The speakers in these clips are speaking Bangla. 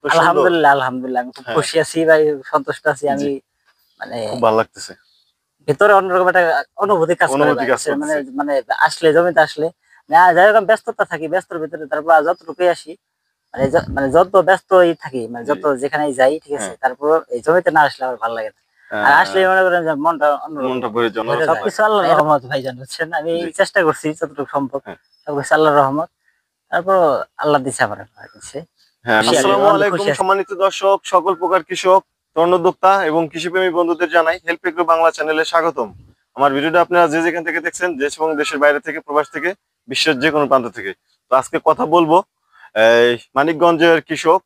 আলহামদুলিল্লাহ, আলহামদুলিল্লাহ আমি খুব হ্যাঁ। খুশি আছি ভাই, সন্তুষ্ট আছি আমি। জি, মানে খুব ভালো লাগতেছে। ভিতরে অন্যরকম একটা অনুভূতি কাজ করে অনুভূতি ভাই। কাজ মানে করতেছে। মানে আসলে জমিতে আসলে যাই হোক আমি ব্যস্ততা থাকি, ব্যস্তর ভিতরে তারপর যতটুকুই আসি মানে যত ব্যস্তই থাকি, মানে জি, যত যেখানেই যাই, ঠিক আছে, হ্যাঁ। তারপর এই জমিতে না আসলে আমার ভালো লাগে না। আর আসলে আ মনে করেন যে মনটা অন্যরকম মনটা ভরে যায়, ভরে অন্যরকম যায়। লাগে। সবকিছু আল্লাহর রহমত ভাইজান, বুঝছেন? আমি জি, চেষ্টা করছি যতটুকু সম্ভব। হ্যাঁ। সবকিছু আল্লাহর রহমত। তারপর আল্লাহ দিছে আমার দিছে। হ্যাঁ, খুশি আছি, আসসালামু অনেক আলাইকুম খুশি আছি। সম্মানিত দর্শক, সকল প্রকার কৃষক, তরুণ উদ্যোক্তা এবং কৃষিপ্রেমী বন্ধুদের জানাই হেল্প এগ্রো বাংলা চ্যানেলে স্বাগতম। আমার ভিডিওটা আপনারা যে যেখান থেকে দেখছেন, দেশ এবং দেশের বাইরে থেকে, প্রবাস থেকে, বিশ্বের যে কোনো প্রান্ত থেকে। তো আজকে কথা বলবো এই মানিকগঞ্জের কৃষক,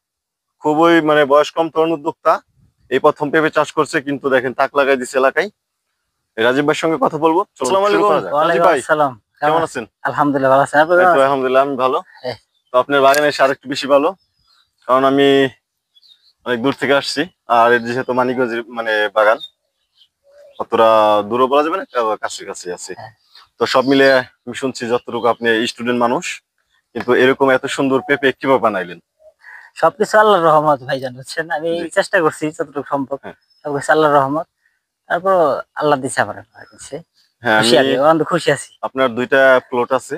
খুবই মানে বয়স কম তরুণ উদ্যোক্তা, এই প্রথম পেঁপে চাষ করছে, কিন্তু দেখেন তাক লাগাই দিচ্ছে এলাকায়। এই রাজীব ভাইয়ের সঙ্গে কথা বলবো। আসসালামু আলাইকুম রাজীব ওয়ালাইকুম ভাই, আসসালাম। কেমন আছেন? আলহামদুলিল্লাহ ভালো আছেন। আপনি এই কেমন তো আছেন? আলহামদুলিল্লাহ আমি ভালো। হ্যাঁ, তো আপনার বাগানে এসে আরেকটু বেশি ভালো, কারণ আমি অনেক দূর থেকে আসছি। আর এর যেহেতু মানিকগঞ্জের মানে বাগান, অতটা দূরও বলা যাবে না, কাছে কাছে আছে। হ্যাঁ। তো সব মিলে আমি শুনছি যতটুকু আপনি স্টুডেন্ট মানুষ, কিন্তু এরকম এত সুন্দর পেঁপে কিভাবে বানাইলেন? সবকিছু আল্লাহর রহমত ভাইজান, বুঝছেন? আমি জি, চেষ্টা করছি যতটুকু সম্ভব। হ্যাঁ। সবকিছু আল্লাহর রহমত। তারপর আল্লাহ দিছে আমার দিছে। হ্যাঁ, খুশি আমি আছি, অনেক খুশি আছি। আপনার দুইটা প্লট আছে,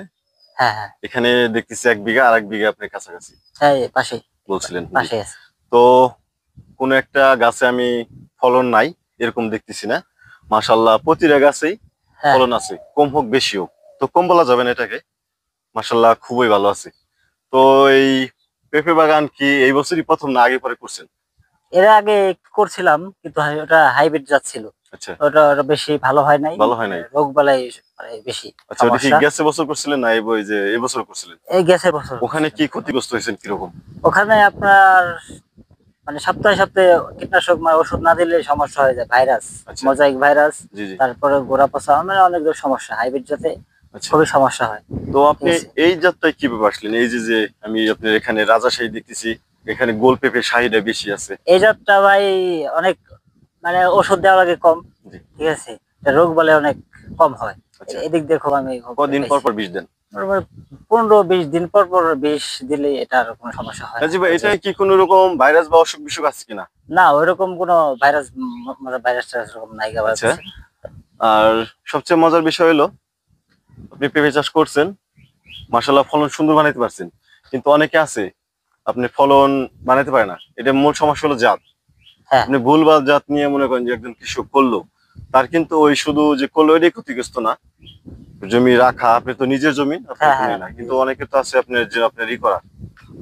হ্যাঁ, হ্যাঁ। এখানে দেখতেছি 1 বিঘা আর 1 বিঘা আপনার কাছাকাছি হ্যাঁ, এই পাশেই, বলছিলেন। জি, পাশেই আছে। তো কোন একটা গাছে আমি ফলন নাই এরকম দেখতেছি না, মাশাআল্লাহ প্রতিটা গাছেই হ্যাঁ, ফলন আছে, কম হোক বেশি হোক, তো কম বলা যাবে না এটাকে। মাশাআল্লাহ খুবই ভালো আছে। তো এই পেঁপে বাগান কি এই বছরই প্রথম না আগে পরে করছেন? এর আগে একটু করছিলাম, কিন্তু ওটা হাইব্রিড জাত ছিল। আচ্ছা, ওটা বেশি ভালো হয় নাই। ভালো হয় নাই। রোগ বালাই বেশি আচ্ছা, ওটা কি সমস্যা। গেছে বছর করছিলেন না এই যে এবছর করছিলেন? এই গ্যাসের বছর ওখানে করছিলাম। কি ক্ষতিগ্রস্ত হয়েছেন কিরকম? ওখানে আপনার মানে সপ্তাহে সপ্তাহে কীটনাশক ওষুধ না দিলে সমস্যা হয়ে যায়। ভাইরাস, আচ্ছা, মোজাইক ভাইরাস, জি, জি, তারপরে গোড়া পচা, মানে অনেক সমস্যা। হাইব্রিড জাতে আচ্ছা। খুবই সমস্যা হয়। তো ঠিক আপনি আছে? এই যাত্রায় কিভাবে আসলেন? এই যে আমি আপনার এখানে রাজাশাহী দেখতেছি, এখানে গোল পেঁপে শাহিটা বেশি আছে। এই জাতটা ভাই অনেক মানে ওষুধ দেওয়া লাগে কম। জি, ঠিক আছে? রোগ বালাই অনেক কম হয়। আচ্ছা। এদিক দিয়ে খুব আমি খুব কদিন পর পাইছি। পর বিষ দেন? মোটামুটি ১৫-২০ দিন পর পর বিষ দিলে এটার কোনো সমস্যা হয় না। রাজীব ভাই, বুঝছেন? এটায় কি কোনো রকম ভাইরাস বা অসুখ বিসুখ আছে কিনা? না, ওইরকম কোনো ভাইরাস মানে ভাইরাস-টাইরাস ওরকম নাই আমার আচ্ছা। কাছে। আর সবচেয়ে মজার বিষয় হলো আপনি পেঁপে চাষ করছেন, মাশাআল্লাহ ফলন সুন্দর বানাইতে পারছেন। কিন্তু অনেকে আছে আপনি ফলন বানাইতে পারে না। এটা মূল সমস্যা হলো জাত। হ্যাঁ, আপনি ভুলভাল জাত নিয়ে মনে করেন যে একজন কৃষক করলো, তার কিন্তু ওই শুধু যে করলো এটাই ক্ষতিগ্রস্ত না। জমি রাখা, আপনি তো নিজের জমি, আপনার হ্যাঁ, তো হ্যাঁ, নেই না। কিন্তু অনেকে তো আছে আপনার যে আপনার করা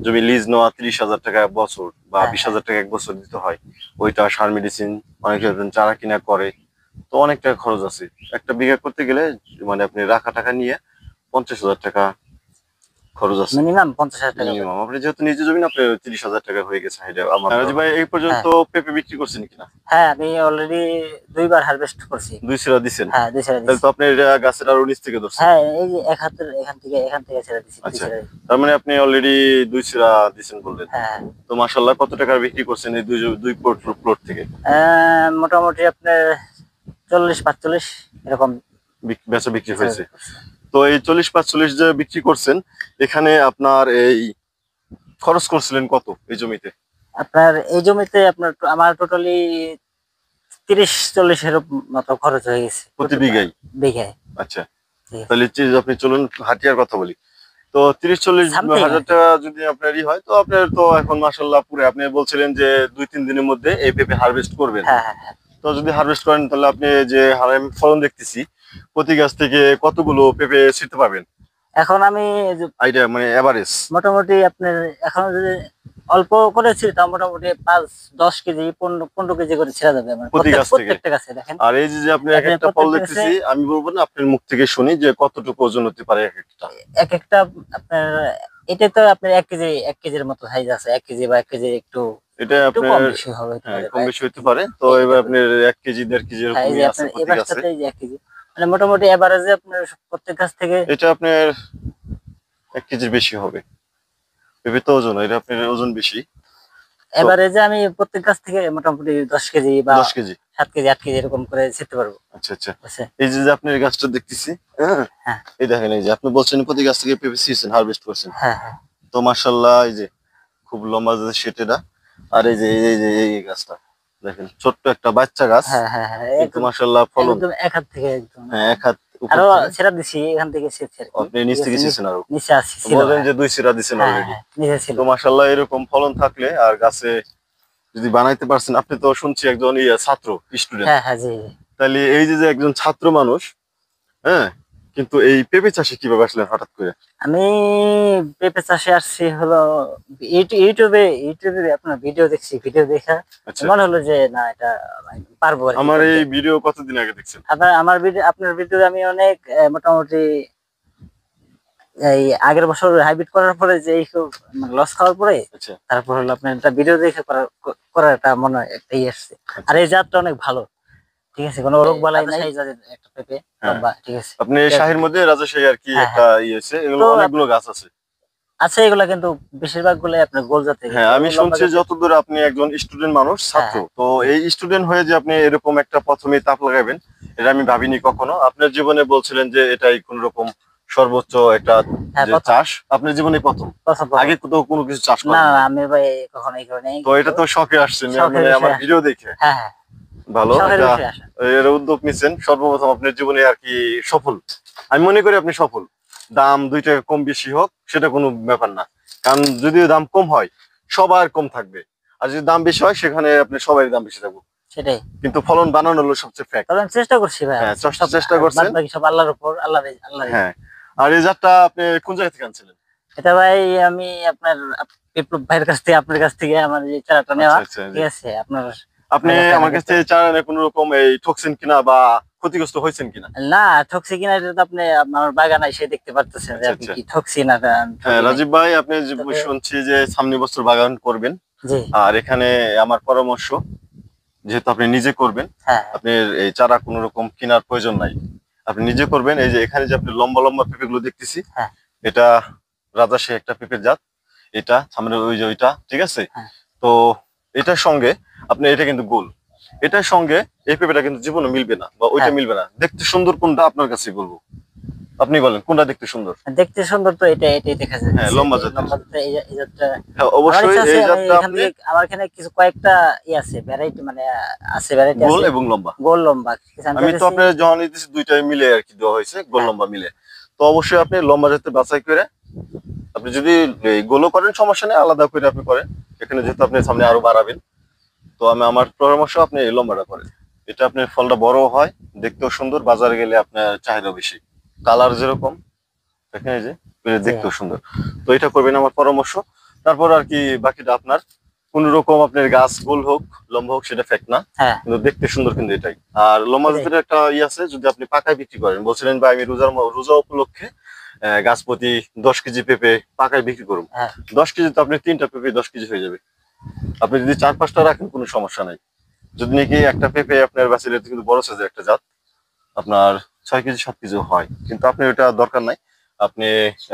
জমি লিজ নেওয়া ৩০,০০০ টাকা বছর বা হ্যাঁ, হ্যাঁ। ২০,০০০ টাকা ১ বছর দিতে হয়। ওইটা সার মেডিসিন, অনেকে চারা কিনা করে। তো অনেক টাকা খরচ আছে। একটা বিঘা করতে গেলে মানে আপনি রাখা টাকা নিয়ে ৫০,০০০ টাকা খরচ আছে মিনিমাম ৫০,০০০ টাকা। মিনিমাম। আপনি যেহেতু নিজের জমি না, আপনার ৩০,০০০ টাকা হয়ে গেছে আইডিয়া আমার। রাজু ভাই, এই পর্যন্ত হ্যাঁ, পেঁপে বিক্রি করছেন কিনা? হ্যাঁ, আমি অলরেডি ২ বার হারভেস্ট করছি। ২ সিরা দিছেন? হ্যাঁ, ২ ছেড়ে তাহলে দিছি। তো আপনি এটা গাছের আরো নিচ থেকে ধরছেন। হ্যাঁ, এই যে এক হাতের এখান থেকে ছেড়ে দিছি, ২ আচ্ছা, ছেড়ে দিছি। তার মানে আপনি অলরেডি ২ সিরা দিছেন বললেন। হ্যাঁ, তো মাশাআল্লাহ কত টাকার বিক্রি করছেন এই দুই প্লট থেকে? মোটামুটি আপনার ৪০-৪৫ এরকম বেচা বিক্রি হয়েছে। বেচা-বিক্রি করছি। তো এই ৪০-৪৫ যে বিক্রি করছেন, এখানে আপনার এই খরচ করছিলেন কত এই জমিতে? আপনার এই জমিতে আমার টোটালি ৩০-৪০ এর মতো খরচ হয়ে গেছে প্রতি বিঘায়? বিঘায়। আচ্ছা, ঠিক আছে। তাহলে আপনি চলুন হাতিয়ার কথা বলি। তো ৩০-৪০ সামথিং হাজার আরকি। টাকা যদি আপনার হয়, তো আপনার তো এখন মাশাআল্লাহ পুরো, আপনি বলছিলেন যে ২-৩ দিনের মধ্যে এই পেঁপে হারভেস্ট করবেন। হ্যাঁ, হ্যাঁ, হ্যাঁ। তো যদি হারভেস্ট করেন তাহলে আপনি যে হারে আমি ফলন দেখতেছি, প্রতি গাছ থেকে কতগুলো পেঁপে ছিঁড়তে পারবেন? এখন আমি যে আইডিয়া মানে এভারেজ। মোটামুটি আপনার এখন যদি অল্প করেছি তা মোটামুটি ৫-১০ কেজি ১৫ কেজি করে ছেড়া যাবে আমার প্রতি গাছ থেকে? প্রত্যেকটা গাছে দেখেন। আর এই যে আপনি এক আপনি একটা ফল প্রত্যেকটা গাছে দেখতেছি, আমি বলবো না, আপনার মুখ থেকে শুনি যে কতটুকু ওজন হতে পারে এক একটা। একেকটা আপনার এটা তো আপনার ১ কেজির মতো সাইজ আছে। ১ কেজি বা ১ কেজির একটু এটা একটু কম আপনার বেশি হতে হ্যাঁ, পারে কম বা ১ বেশি হইতে কেজি। পারে। তো এবার এইরকম। আপনার ১ কেজি ১.৫ কেজি হ্যাঁ, এই যে এরকমই আছে আপনার এই প্রতি গাছে। গাছটাতে এই যে ১ কেজি। মানে মোটামুটি এভারেজে আপনার প্রত্যেক গাছ থেকে এটা আপনার ১ কেজির বেশি হবে। পেঁপে তো ওজন, এটা আপনার ওজন বেশি। তো এভারেজে আমি প্রত্যেক গাছ থেকে মোটামুটি ১০ কেজি বা ১০ কেজি? ৭ কেজি ৮ কেজি এরকম করে ছিঁড়তে পারবো। আচ্ছা, আচ্ছা। বুঝছেন? এই যে আপনার এই গাছটা দেখতেছি, হ্যাঁ? হ্যাঁ, এই দেখেন, এই যে আপনি বলছেন প্রতি গাছ থেকে পেঁপে ছিঁড়ছেন, হারভেস্ট করছেন। হ্যাঁ, হ্যাঁ। তো মাশাআল্লাহ এই যে খুব লম্বা যে সেট এটা। আর এই গাছটা দেখেন, ছোট্ট একটা বাচ্চা গাছ, হ্যাঁ হ্যাঁ হ্যাঁ, কিন্তু মাশাআল্লাহ ফলন। একদম এক হাত থেকে একদম। হ্যাঁ, এক হাত উপর আরো থেকে। ছেড়া দিছি এখান থেকে সেছে আর কি। আপনি নিচ ঠিক থেকে আছে, ছিছেন আরো, নিচে আসি ছিল। বলেন যে হ্যাঁ 2 চিরা দিছেন হ্যাঁ অলরেডি। হ্যাঁ, নিচে ছিল। তো মাশাআল্লাহ এরকম ফলন থাকলে আর গাছে যদি বানাইতে পারছেন, আপনি তো শুনছি একজন ছাত্র স্টুডেন্ট, হ্যাঁ হ্যাঁ জি জি। তাহলে এই যে যে একজন ছাত্র মানুষ, হ্যাঁ, কিন্তু এই পেঁপে চাষে কিভাবে আসলেন হঠাৎ করে? আমি পেঁপে চাষে আসছি হলো ইউটিউবে, আপনার ভিডিও দেখছি, ভিডিও দেখা আচ্ছা, মনে হলো যে না এটা আমি পারবো আর কি আমার করতে। এই ভিডিও কতদিন আগে দেখছেন? আমার ভিডিও, আপনার ভিডিও আমি অনেক মোটামুটি এই আগের বছর হাইব্রিড করার পরে যে এই খুব লস খাওয়ার পরে, আচ্ছা তারপর হলো আপনার একটা ভিডিও দেখে করার একটা মনে হয় একটা আসছে। আর এই জাতটা অনেক ভালো, ঠিক আছে, কোনো রোগ বালাই নাই। এই জাতের একটা পেঁপে হ্যাঁ, লম্বা, ঠিক আছে। আপনি শাহির মধ্যে রাজশাহী আর কি হ্যাঁ একটা আছে, এগুলো তো অনেকগুলো গাছ আছে। আছে এগুলা, কিন্তু বেশিরভাগ গুলো আপনার গোল জাতের। হ্যাঁ, আমি লম্বা শুনছি জাতের। যতদূর আপনি একজন স্টুডেন্ট মানুষ, হ্যাঁ ছাত্র, হ্যাঁ তো এই স্টুডেন্ট হয়ে যে আপনি এরকম একটা প্রথমেই তাপ লাগাবেন, এটা আমি ভাবিনি কখনো। আপনার জীবনে বলছিলেন যে এটাই কোন রকম সর্বোচ্চ একটা হ্যাঁ, যে প্রথম চাষ আপনার জীবনে প্রথম, প্রথম প্রথম। আগে তো কোনো কিছু চাষ না করেন না, নাই। আমি ভাই কখনো এই করি নাই। তো এটা তো শখে আসছেন, শখের মানে আমার বিষয়। ভিডিও দেখে। হ্যাঁ হ্যাঁ, ভালো, শখের এটা বিষয় আসা। এর উদ্যোগ নিচ্ছেন সর্বপ্রথম আপনার জীবনে আর কি সফল। আমি মনে করি আপনি সফল। দাম 2 টাকা কম বেশি হোক সেটা কোনো ব্যাপার না, কারণ যদি দাম কম হয় সবার কম থাকবে, আর যদি দাম বেশি হয় সেখানে আপনি সবাই দাম বেশি থাকবে। সেটাই। কিন্তু ফলন বানানো হলো সবচেয়ে ফ্যাক্ট। তবে আমি চেষ্টা করছি ভাই। হ্যাঁ, চেষ্টা করছেন। বাদ বাকি সব আল্লাহর উপর, আল্লাহ আল্লাহ। হ্যাঁ, আর এই জাতটা আপনি কোন জায়গা থেকে আনছিলেন? এটা ভাই আমি আপনার বিপ্লব ভাইয়ের কাছ থেকে, আপনার কাছ থেকে আমার এই চারাটা নেওয়া, আচ্ছা, জি। ঠিক আছে। আপনার আপনি আমার কাছ থেকে চারা নিয়ে কোনো রকম এই ঠকছেন কিনা বা ক্ষতিগ্রস্ত হয়েছেন কিনা? না ঠকছি কিনা এটা তো আপনি আমার বাগানে এসে দেখতে পারতেছেন যে আচ্ছা, আপনি আচ্ছা। কি ঠকছি না হ্যাঁ, ঠকি নাই। রাজীব ভাই, আপনি যে তবে শুনছি যে সামনে বছর বাগান করবেন, জি আর এখানে আমার পরামর্শ, যেহেতু আপনি নিজে করবেন, হ্যাঁ আপনার এই চারা কোনো রকম কেনার প্রয়োজন নাই, আপনি নিজে করবেন। এই যে এখানে যে আপনি লম্বা লম্বা পেঁপে গুলো দেখতেছি, হ্যাঁ এটা রাজশাহী একটা পেঁপের জাত, এটা সামনে ওই যে ওইটা, ঠিক আছে। হ্যাঁ। তো এটার সঙ্গে আপনি, এটা কিন্তু গোল, এটার সঙ্গে এই পেঁপেটা কিন্তু জীবনে মিলবে না, বা ওইটা হ্যাঁ। মিলবে না। দেখতে সুন্দর কোনটা আপনার কাছে বলবো, আপনি বলেন কোনটা দেখতে সুন্দর? দেখতে সুন্দর তো এটাই দেখা যায়। হ্যাঁ, লম্বা জাতের। লম্বা জাতের এই জাতটা হ্যাঁ, আমার অবশ্যই ইচ্ছা আছে। এই আমি জাতটা এখান আপনি থেকে আমার এখানে কিছু কয়েকটা আছে ভ্যারাইটি, মানে আছে ভ্যারাইটি গোল আছে এবং লম্বা। গোল লম্বা, ঠিক আছে। আমি তো আপনার যখন দিতেছি দুইটাই মিলে আর কি দেওয়া হয়েছে, গোল হ্যাঁ। লম্বা মিলে। তো অবশ্যই আপনি লম্বা জাতের বাছাই করে, আপনি যদি এই গোলও করেন সমস্যা নেই, আলাদা করে আপনি করেন, এখানে যেহেতু আপনি সামনে আরো বাড়াবেন। তো আমার পরামর্শ আপনি এই লম্বাটা করেন, এটা আপনার ফলটা বড় হয়, দেখতেও সুন্দর, বাজারে গেলে আপনার চাহিদা বেশি, কালার যেরকম দেখেন, এই যে এটা দেখতেও সুন্দর। তো এটা করবেন আমার পরামর্শ। তারপর আর কি বাকিটা আপনার, কোন রকম আপনার গাছ গোল হোক লম্বা হোক সেটা ফ্যাক্ট না, হ্যাঁ কিন্তু দেখতে সুন্দর কিন্তু এটাই। আর লম্বা এটাই। জাতের একটা আছে, যদি আপনি পাকায় বিক্রি করেন, বলছিলেন ভাই আমি রোজা উপলক্ষে গাছ প্রতি 10 কেজি পেঁপে পাকায় বিক্রি করুন। হ্যাঁ 10 কেজি তো আপনি 3টা পেঁপে 10 কেজি হয়ে যাবে। আপনি যদি 4-5টা রাখেন কোনো সমস্যা নাই। যদি নাকি একটা পেঁপে আপনার বাঁচিলে কিন্তু বড় সাইজের একটা জাত, আপনার 6 কেজি 7 কেজিও হয়, কিন্তু আপনি ওটা দরকার নাই। আপনি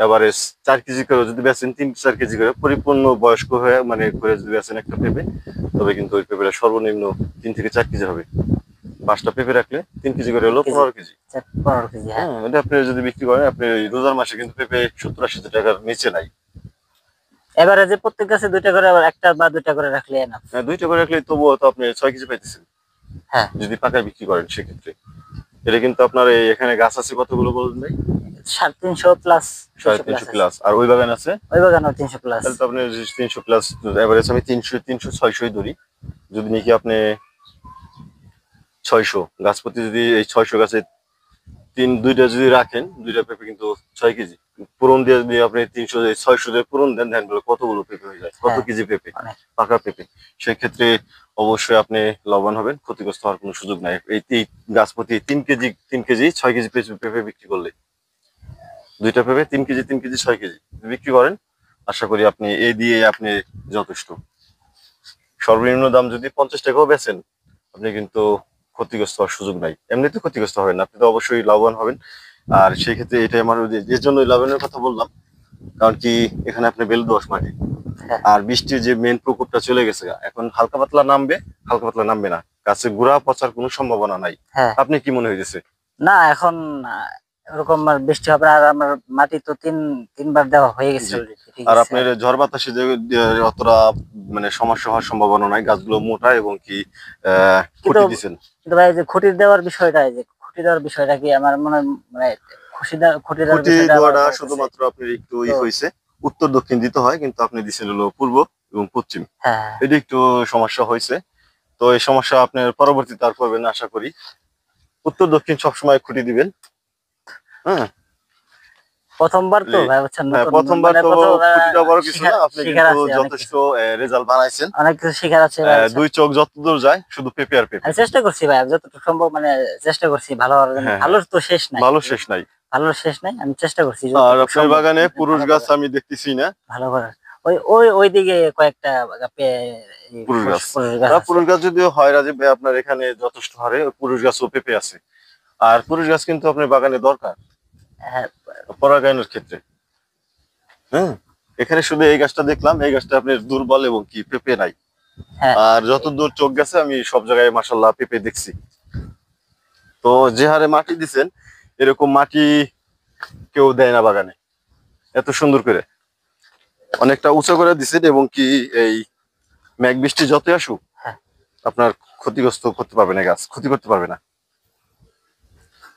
এভারেজ 4 কেজি করে যদি বেচেন, 3-4 কেজি করে পরিপূর্ণ বয়স্ক হয়ে মানে করে যদি বেচেন একটা পেঁপে, তবে কিন্তু ওই পেঁপেটা সর্বনিম্ন 3 থেকে 4 কেজি হবে। 5টা পেঁপে রাখলে 3 কেজি করে হলো 15 কেজি। 15 কেজি। হ্যাঁ হ্যাঁ, এটা আপনি যদি বিক্রি করেন, আপনি ওই রোজার মাসে কিন্তু পেঁপে 70-80 টাকার নিচে নাই। এবারে যে প্রত্যেক গাছে 2টা করে, আবার একটা বা 2টা করে রাখলে এনাফ। হ্যাঁ, 2টা করে রাখলে তবুও তো আপনি 6 কেজি পাইতেছেন হ্যাঁ যদি পাকায় বিক্রি করেন সেক্ষেত্রে। এটা কিন্তু আপনার এই এখানে গাছ আছে কতগুলো বলুন ভাই? 350 প্লাস, 350 প্লাস। আর ওই বাগান আছে, ওই বাগানও 300 প্লাস। তাহলে তো আপনার 300 প্লাস, এভারেজ আমি 300-600 ধরি। যদি নাকি আপনি 600 গাছ প্রতি, যদি এই 600 গাছে 2টা যদি রাখেন, 2টা পেঁপে কিন্তু 6 কেজি। পূরণ দিয়ে যদি আপনি 300 600 দিয়ে পূরণ দেন, ধ্যান বলে কতগুলো পেঁপে হয়ে যায়, কত হ্যাঁ কেজি পেঁপে, অনেক। পাকা পেঁপে। সেক্ষেত্রে অবশ্যই আপনি লাভবান হবেন, ক্ষতিগ্রস্ত হওয়ার কোনো সুযোগ নাই। এই গাছ প্রতি 3 কেজি 6 কেজি পেঁপে বিক্রি করলে, 2টা পেঁপে 3 কেজি 6 কেজি বিক্রি করেন, আশা করি আপনি এই দিয়ে আপনি যথেষ্ট। সর্বনিম্ন দাম যদি 50 টাকাও বেচেন, আপনি কিন্তু ক্ষতিগ্রস্ত হওয়ার সুযোগ নাই। এমনিতে ক্ষতিগ্রস্ত হবেন না, আপনি তো অবশ্যই লাভবান হবেন। আর সেই ক্ষেত্রে এটাই আমার এর জন্যই লাভবানের কথা বললাম, কারণ কি এখানে আপনি বেলে দোআঁশ মাটি, হ্যাঁ আর বৃষ্টির যে মেন প্রকোপটা চলে গেছে, এখন হালকা পাতলা নামবে, হালকা পাতলা নামবে না, গাছে গুড়া পচার কোনো সম্ভাবনা নাই। হ্যাঁ। আপনি কি মনে হইতেছে? না এখন ওরকম আর বৃষ্টি হবে না। আর আমার মাটি তো তিনবার দেওয়া হয়ে গেছে জি। already, ঠিক আর আছে। আপনার ঝড় বাতাসে যে অতটা মানে সমস্যা হওয়ার সম্ভাবনা নাই, গাছগুলো মোটা এবং কি কিন্তু খুঁটি দিছেন। কিন্তু ভাই, যে খুঁটি দেওয়ার বিষয়টা, এই যে খুঁটি দেওয়ার বিষয়টা কি আমার মনে হয়, মানে খুঁটি দেওয়ার খুঁটি বিষয়টা আমার দেওয়াটা বলতেছে। শুধুমাত্র আপনার একটু তো হয়েছে, উত্তর দক্ষিণ দিতে হয়, কিন্তু আপনি দিচ্ছেন হলো পূর্ব এবং পশ্চিম। হ্যাঁ, এটা একটু সমস্যা হয়েছে। তো এই সমস্যা আপনার পরবর্তীতে আর করবেন না আশা করি। উত্তর দক্ষিণ সবসময় খুঁটি দিবেন। হ্যাঁ, প্রথমবার তো ভাই, বুঝছেন, হ্যাঁ, নতুন প্রথমবার মানে তো প্রথম খুঁটিটা বড় কিছু শিখার না, আপনি শিখার কিন্তু আছে অনেক যথেষ্ট কিছু, রেজাল্ট বানাইছেন। অনেক কিছু শিখার আছে ভাই, বুঝছেন। দুই চোখ যতদূর যায় শুধু পেঁপে আর পেঁপে। আমি চেষ্টা করছি ভাই, আমি যতটুকু সম্ভব মানে চেষ্টা করছি ভালো হওয়ার জন্য। হ্যাঁ, হ্যাঁ, ভালোর তো শেষ নাই, ভালো শেষ নাই। ভালোর শেষ নাই, আমি চেষ্টা করছি আর যতটুকু আপনার সম্ভব বাগানে পুরুষ ভালো গাছ করার, আমি দেখতেছি না। ভালো করার। ওই ওই ওইদিকে কয়েকটা পুরুষ গাছ, পুরুষ গাছ আছে। পুরুষ গাছ যদিও হয় রাজীব ভাই, আপনার এখানে যথেষ্ট হারে পুরুষ গাছ ও পেঁপে আছে। আর পুরুষ গাছ কিন্তু আপনার বাগানে দরকার হ্যাঁ, পরাগায়নের ক্ষেত্রে। হ্যাঁ, এখানে শুধু এই গাছটা দেখলাম, এই গাছটা আপনার দুর্বল এবং কি পেঁপে নাই। হ্যাঁ, আর যত দূর চোখ গেছে আমি সব জায়গায় মাশাল্লাহ পেঁপে দেখছি। তো যে হারে মাটি দিছেন, এরকম মাটি কেউ দেয় না বাগানে এত সুন্দর করে। অনেকটা উঁচু করে দিছেন এবং কি এই মেঘ বৃষ্টি যতই আসুক হ্যাঁ, আপনার ক্ষতিগ্রস্ত করতে পারবে না, গাছ ক্ষতি করতে পারবে না।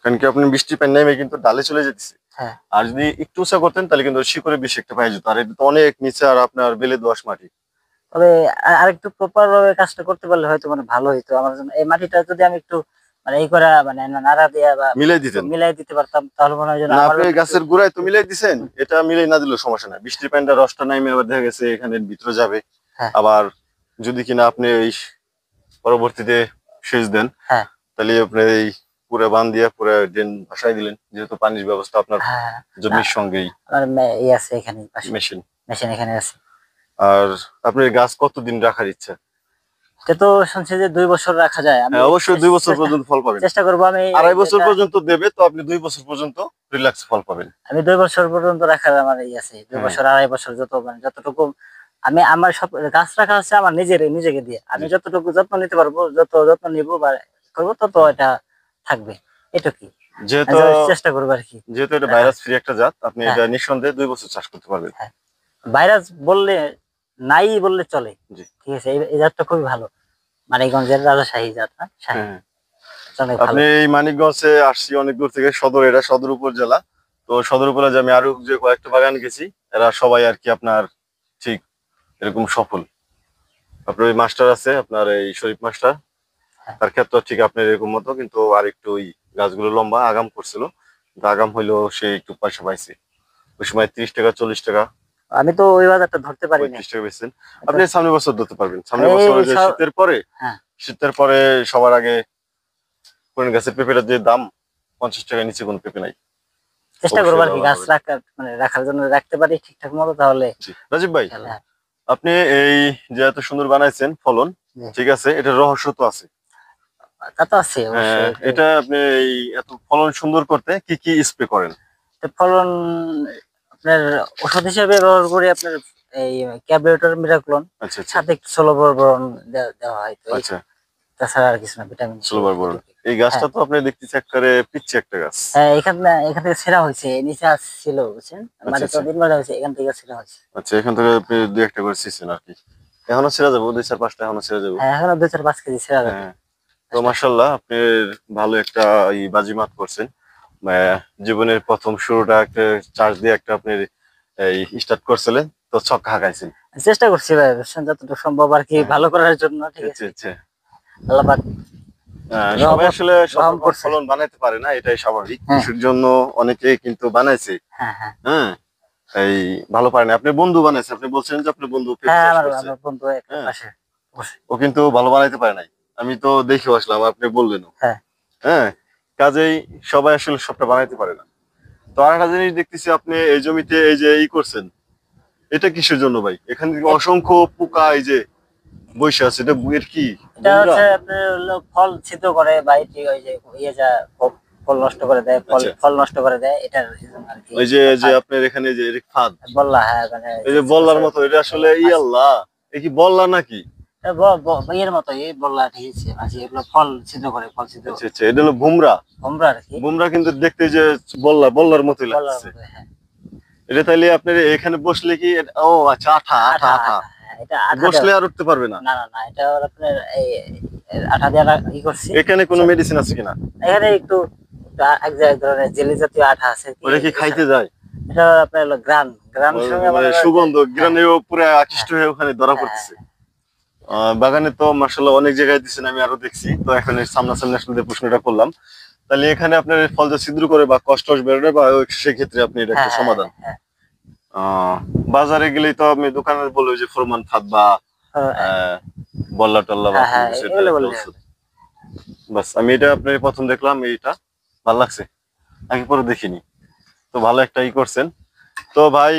কারণ কি আপনি বৃষ্টি পান নেমে কিন্তু ডালে চলে যেতেছে। হ্যাঁ। আর যদি একটু উঁচা করতেন তাহলে কিন্তু শিকড়ে বেশি একটা পাই যেত। আর এটা তো অনেক নিচে, আর আপনার বেলে দোআঁশ মাটি। তবে আরেকটু প্রপার ভাবে কাজটা করতে পারলে হয়তো মানে ভালো হইতো আমার জন্য। এই মাটিটা যদি আমি একটু মানে এই করা মানে নাড়া দিয়া বা মিলাই একটু দিতেন মিলাই দিতে পারতাম, তাহলে মনে হয় যেন না, আমার আপনি জন্য একটু। গাছের গোড়ায় তো মিলাই দিছেন, এটা মিলাই না দিলেও সমস্যা নাই। বৃষ্টির পানিটা রসটা নাইমে আবার দেখা গেছে এখানে ভিতরে যাবে। হ্যাঁ, আবার যদি কিনা আপনি এই পরবর্তীতে সেচ দেন, হ্যাঁ, তাহলে আপনি এই পুরো বান দিয়ে পুরো ড্রেন ভাসাই দিলেন, যেহেতু পানির ব্যবস্থা আপনার হ্যাঁ। না, জমির সঙ্গেই আমার ই আছে এখানে পাশে, মেশিন। মেশিন এখানে আছে। আর আপনার গাছ কতদিন রাখার ইচ্ছা? এটা তো শুনছি যে 2 বছর রাখা যায়। আমি হ্যাঁ, অবশ্যই 2 বছর চেষ্টা পর্যন্ত ফল পাবেন। চেষ্টা করবো আমি 2.5 বছর এটা। পর্যন্ত দেবে, তো আপনি 2 বছর পর্যন্ত রিল্যাক্স ফল পাবেন। আমি 2 বছর পর্যন্ত রাখার আমার ই আছে, দুই হ্যাঁ, বছর 2.5 বছর, যত মানে যতটুকু আমি আমার সব গাছ রাখা হচ্ছে আমার নিজেকে দিয়ে। আমি জি, যতটুকু যত্ন নিতে পারবো, যত যত্ন নিবো বা করবো, তত এটা থাকবে। এটা কি আমি যেহেতু চেষ্টা করবো আর কি যেহেতু এটা রাখার। ভাইরাস ফ্রি একটা জাত, আপনি হ্যাঁ, এটা নিঃসন্দেহে 2 বছর চাষ করতে পারবেন। হ্যাঁ। ভাইরাস বললে নাই বললে চলে, জি, ঠিক আছে। এই জাতটা খুবই ভালো, মানিকগঞ্জের রাজাশাহী জাত, হ্যাঁ, শাহী, হ্যাঁ। অনেক ভালো। আপনি এই মানিকগঞ্জে আসছি অনেক দূর থেকে, সদর, এটা সদর উপজেলা। তো সদর উপজেলা আমি আরো যে কয়েকটা বাগান গেছি, এরা সবাই আর কি আপনার ঠিক এরকম সফল। আপনার ওই মাস্টার আছে, আপনার এই শরীফ মাস্টার, হ্যাঁ। তার ক্ষেত্রে ঠিক আপনার এরকম মতো, কিন্তু আর একটু ওই গাছগুলো লম্বা আগাম করছিল, কিন্তু আগাম হইলেও সে একটু পয়সা পাইছে। ওই সময় 30 টাকা, 40 টাকা, আমি তো ওই বাজারটা ধরতে পারি না। 35 টাকা বেচছেন। আপনি সামনের বছর ধরতে পারবেন, সামনের এই বছর ওই যে সব, শীতের পরে। হ্যাঁ, শীতের পরে সবার আগে কোন গাছের পেঁপেটার যে দাম, 50 টাকার নিচে কোনো পেঁপে নাই। চেষ্টা করবো অবশ্যই আর কি লাভবান গাছ হবেন। রাখার, মানে রাখার জন্য রাখতে পারি ঠিকঠাক মতো, তাহলে জি রাজীব ভাই, ইনশাল্লাহ। আপনি এই যে এত সুন্দর বানাইছেন ফলন, জি, ঠিক আছে, এটার রহস্য তো আছে। তা তো আছে অবশ্যই। এটা আপনি এই এত ফলন সুন্দর করতে কি কি স্প্রে করেন? তো ফলন আপনার ওষুধ হিসেবে ব্যবহার করি আপনার এই ক্যাবরেটর মিরাক্লোন, আচ্ছা, আচ্ছা, সাথে একটু সোলোবর বোরন দেওয়া হয়, তো এই আচ্ছা। তাছাড়া আর কিছু না, ভিটামিন সি সিলভার বোরন। এটুকুই। এই হ্যাঁ, গাছটা তো আপনি দেখতেছি একবারে পিচ্ছি একটা গাছ। হ্যাঁ, এখান থেকে ছেঁড়া হয়েছে, নিচে ছিল বুঝছেন, আচ্ছা, মাটি তো আচ্ছা, দিন বেলা হয়েছে, এখান থেকে ছেঁড়া হয়েছে। আচ্ছা, এখান থেকে আপনি 2-1টা করে ছিঁড়ছেন আর কি। এখনো ছেড়ে যাবো, 2-4-5টা এখনো ছেড়ে যাবো। হ্যাঁ, এখনো 2-4-5 কেজি ছেঁড়া যাবে। হ্যাঁ, তো মাশাল্লাহ আপনি ভালো একটা এই বাজিমাত করছেন। জীবনের প্রথম শুরুটা একটা চার্জ দিয়ে একটা আপনি এই স্টার্ট করছিলেন, তো ছক্কা হাঁকাইছেন। চেষ্টা করছি ভাই, বুঝছেন, যতটুকু সম্ভব আর কি হ্যাঁ, ভালো করার জন্য, ঠিক আচ্ছা, আছে। আচ্ছা। আল্লাহ পাক সবাই রহমত আসলে সব রহম রকম করছে। ফলন বানাইতে পারে না, এটাই স্বাভাবিক। হ্যাঁ, কিছুর জন্য অনেকে কিন্তু বানাইছে। হ্যাঁ, হ্যাঁ, হ্যাঁ, এই ভালো পারে না। আপনি বন্ধু বানাইছে, আপনি বলছেন যে আপনার বন্ধু পেঁপে হ্যাঁ, চাষ আমার করছে। আমার বন্ধু একটা হ্যাঁ, পাশে বসে। ও কিন্তু ভালো বানাইতে পারে নাই। আমি তো দেখেও আসলাম, আপনি বললেনও। হ্যাঁ, হ্যাঁ, কাজেই সবাই আসলে সবটা বানাইতে পারে না। তো আরেকটা জিনিস দেখতেছি, আপনি এই জমিতে এই যে করছেন, এটা কিসের জন্য ভাই? এখানে থেকে অসংখ্য পোকা এই যে বসে আছে, এটা এর কি এটা বন্ধুরা? হচ্ছে আপনার হলো ফল ছিদ্র করে বা এটি ওই যে ইয়ে যা ফল নষ্ট করে দেয়, ফল আচ্ছা, ফল নষ্ট করে দেয়, এটার জন্য আর কি ওই যে যে ফাঁদ আপনার এখানে যে এর ফাঁদ, বললা, হ্যাঁ, মানে এই যে ছোট বল্লার ছোট মতো, এটা আসলে বললা মাছ। আল্লাহ, এ কি বল্লা নাকি? ইয়ের মতো এই বললা ঠিক আছে, মাঝে এগুলো ফল ছিদ্র করে, ফল ছিদ্র আচ্ছা আচ্ছা, এটা হলো বুমরা। আমরা আর কি বুমরা কিন্তু দেখতে যে বল্লার মতোই বলার লাগছে। মতো, হ্যাঁ। এটা তাইলে আপনার এখানে বসলে কি ও আচ্ছা, আঠা আঠা আঠা আঠা, আঠা, হ্যাঁ, এটা আঠা বসলে দেওয়া। আর উঠতে পারবে না। না না না, এটা ওর আপনার এই আঠা দিয়ে ই করছি। এখানে কোনো মেডিসিন আছে কিনা? এখানে একটু এক ধরনের জেলি জাতীয় আঠা আছে কি, ওটা কি খাইতে যায়? এটা আপনার হলো গ্রান গ্রান সঙ্গে মানে মনে করেন সুগন্ধ যে- গ্রানেও পুরো আকৃষ্ট হয়ে ওখানে ধরা হ্যাঁ, পড়তেছে। বাগানে তো মার্শাল্লাহ অনেক জায়গায় দিচ্ছেন, আমি আরো দেখছি। তো এখন এই সামনাসামনি আসলে প্রশ্নটা করলাম, তাহলে এখানে আপনার ফল যে ছিদ্র করে বা কষ্ট বেরোয় বা সেক্ষেত্রে আপনি এটা হ্যাঁ, একটা হ্যাঁ, সমাধান। হ্যাঁ, বাজারে গেলেই তো আমি দোকানে বলবো যে ফরমান ফাঁদ বা হ্যাঁ, বল্লা টল্লা বা হ্যাঁ, কোনো হ্যাঁ, কিছু এগুলো একটা বললে ওষুধ। বাস আমি এটা আপনার প্রথম দেখলাম, এইটা ভালো লাগছে, আগে পরে দেখিনি। তো ভালো একটা ই করছেন। তো ভাই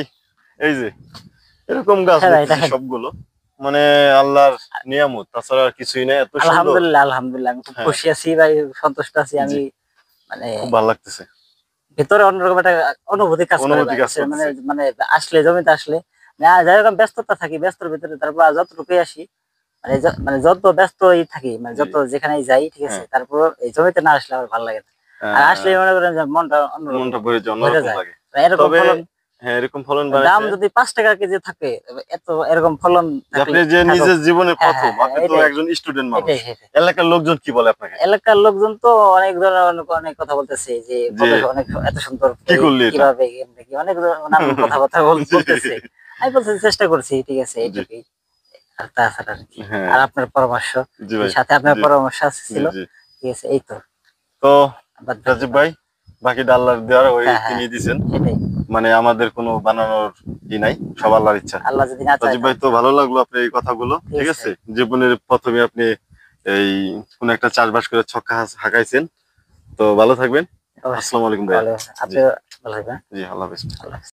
এই যে এরকম গাছ হ্যাঁ ভাই, দেখতেছি দেখেন। সবগুলো, মানে আল্লাহর নিয়ামত, তাছাড়া আর কিছুই নাই, এত সুন্দর। আলহামদুলিল্লাহ, আলহামদুলিল্লাহ, আমি খুব হ্যাঁ। খুশি আছি ভাই, সন্তুষ্ট আছি আমি। জি, মানে খুব ভালো লাগতেছে। ভিতরে অন্যরকম একটা অনুভূতি কাজ করে অনুভূতি ভাই, কাজ মানে করতেছে। মানে আসলে জমিতে আসলে যাই হোক আমি ব্যস্ততা থাকি, ব্যস্তর ভিতরে তারপর যতটুকুই আসি, মানে মানে যত ব্যস্তই থাকি, মানে জি। যত যেখানেই যাই ঠিক আছে, হ্যাঁ। তারপর এই জমিতে না আসলে আমার ভালো লাগে না। আর আসলে মনে করেন যে মনটা অন্যরকম মনটা ভরে যায়, ভরে অন্যরকম যায়। লাগে। এরকম তবে ফলন, হ্যাঁ, এরকম ফলন দাম বানাইছে যদি 5 টাকা কেজি থাকে, এত এরকম ফলন যে আপনি থাকলে যে থাকুক। নিজের জীবনে হ্যাঁ, প্রথম, হ্যাঁ, আপনি তো এটাই একজন স্টুডেন্ট মানুষ, এটাই সেটাই। এলাকার লোকজন কি বলে আপনাকে? এলাকার লোকজন তো অনেক ধরনের অনেক কথা বলতেছে যে যে অনেক এত সুন্দর কি করলি এটা? কিভাবে এমনি কি অনেক নানান কথাবার্তা বলতেছে। আমি বলতে চেষ্টা করছি ঠিক আছে, জি। এইটুকুই। আর তাছাড়া আর কি। হ্যাঁ। আর আপনার পরামর্শ, জি ভাই। সাথে আপনার জি পরামর্শ জি ছিল, জি। ঠিক আছে, এই তো। তো বাদ বাকি রাজীব ভাই, বাকিটা আল্লাহর দেওয়ার, ওই হ্যাঁ, হ্যাঁ, তিনি দিছেন, সেটাই। মানে আমাদের কোনো বানানোর ই নাই, সব আল্লাহর ইচ্ছা। আল্লাহ যদি না চায় রাজীব ভাই, তো ভালো লাগলো আপনার এই কথাগুলো, ঠিক আছে। জীবনের প্রথমে আপনি এই কোন একটা চাষবাস করে ছক্কা হাঁকাইছেন। তো ভালো থাকবেন। অবশ্যই। আসসালামু আলাইকুম ভাইয়া। আপনিও ভালো থাকবেন। জি, আল্লাহ হাফেজ। আল্লাহ হাফেজ।